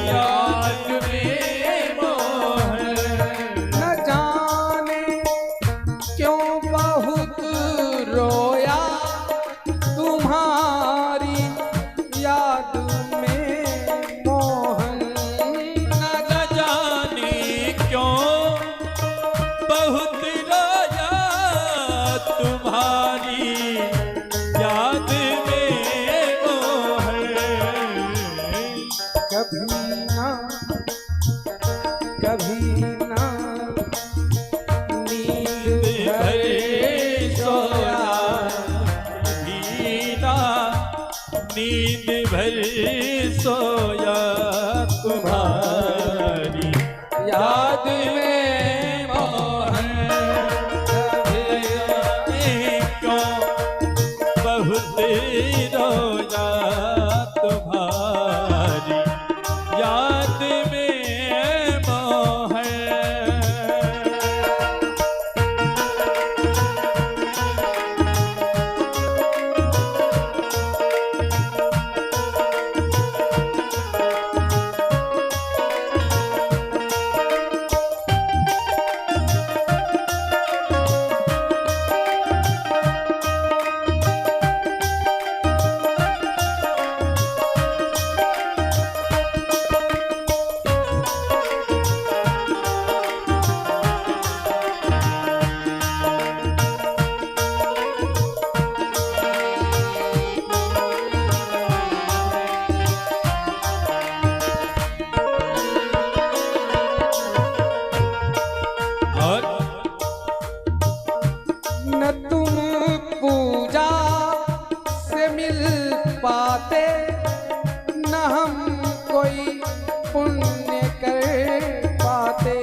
याद में मोहन। न जाने क्यों बहुत रोया तुम्हारी याद में मोहन। न जाने क्यों बहुत रोया तुम्हारी याद में मोहन। कभी ना नींद भरे सोया, नींद भर सोया तुम्हारी याद में मोहन। क्यों बहुत रोया तुम्हारी याद में मोहन। न तुम पूजा से मिल पाते, न हम कोई पुण्य कर पाते।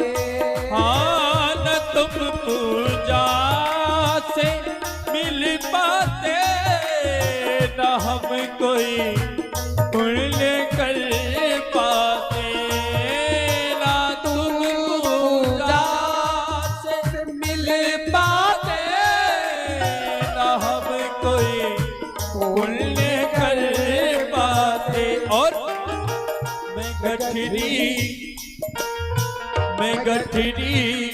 हाँ, न तुम पूजा से मिल पाते, न हम कोई पुण्य कर पाते। ना तुम पूजा से मिल पाते, न हम कोई पुण्य कर पाते। और मैं गठरी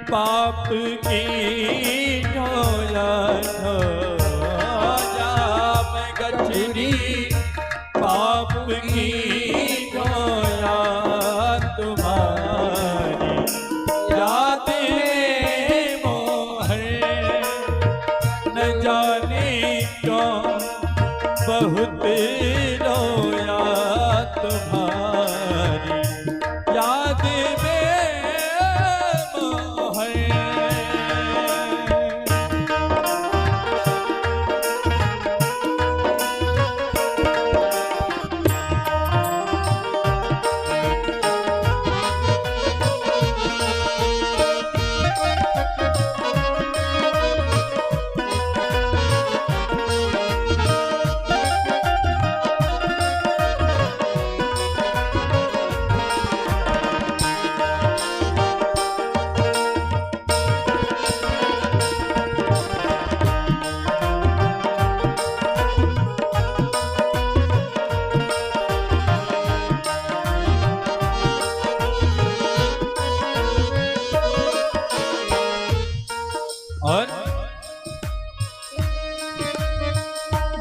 पाप की ढोया ढोया। मैं गठरी पाप की ढोया तुम्हारी याद में मोहन। न जाने क्यों बहुत रोया तुम्हारी याद में मोहन। और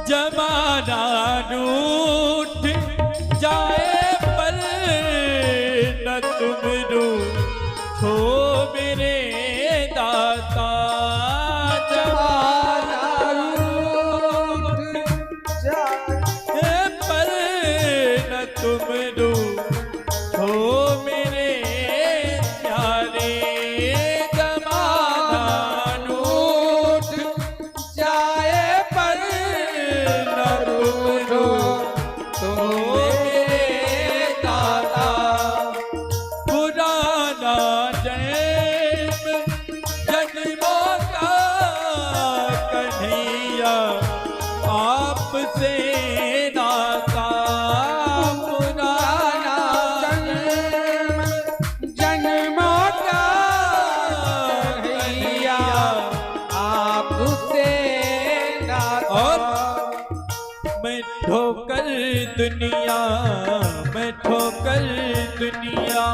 जमाना रूठ जाए पर न तुम रूठो मेरे दाता। जमाना रूठ जाए पर न तुम रूठो मेरे प्यारे। जमाना रूठ जाए पर न रूठो तुम मेरे दाता। पुराना जन्म जन्मों का कन्हैया आपसे नाता। पुराना मैं ठोकर दुनिया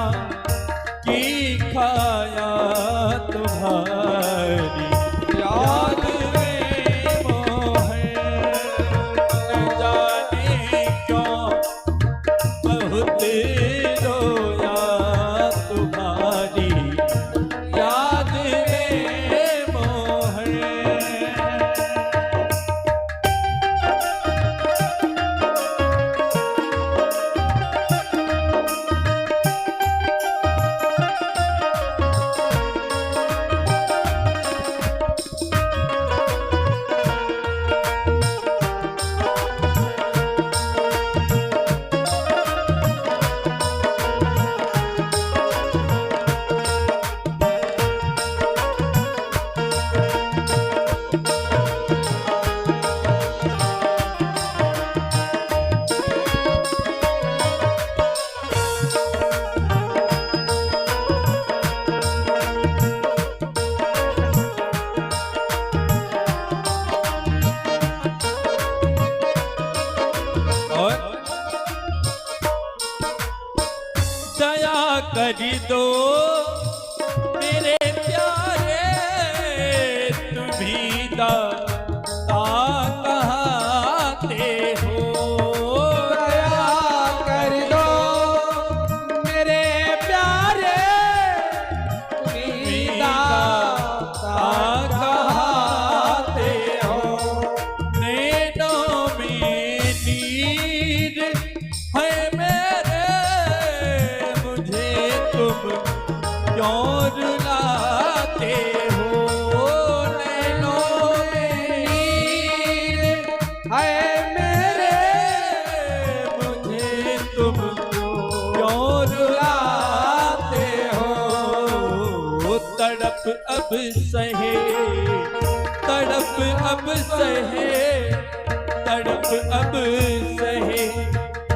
की खाया तुम्हारी याद में मोह न जाने क्यों बहुत रोया तुम्हारी याद में मोह। दया कर दो मेरे प्यारे तुम्ही दाता कहते हो। दया कर दो मेरे प्यारे तुम्ही दाता कहते हो। नैनों में नीर है मेरे मुझे तुम क्यों रुलाते हो। नैनों में नीर है मेरे मुझे तुम क्यों रुलाते हो। तड़प अब सहे तड़प अब सहे तड़प अब सहे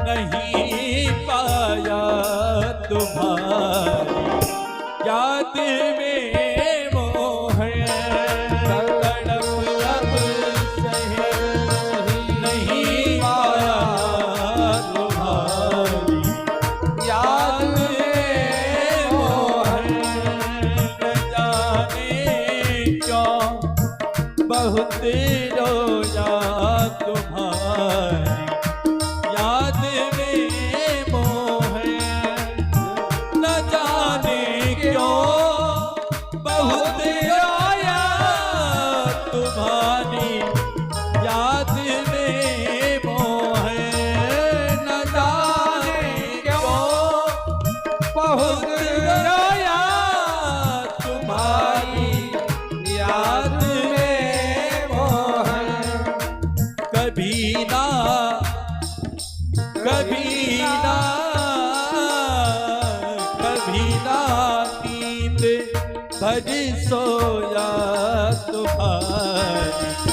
नहीं पाया तुम्हारी याद में मोह। तड़प अब सहे नहीं पाया तुम्हारी याद में मोह। न जाने क्यों बहुत रोया तुम्हारी याद में मोह। न जाने क्यों बहुत रोया तुम्हारी याद में मोह। न जाने क्यों बहुत रोया तुम्हारी याद में मोह। कभी ना कभी ना कभी ना नींद भर सोया तुम्हारी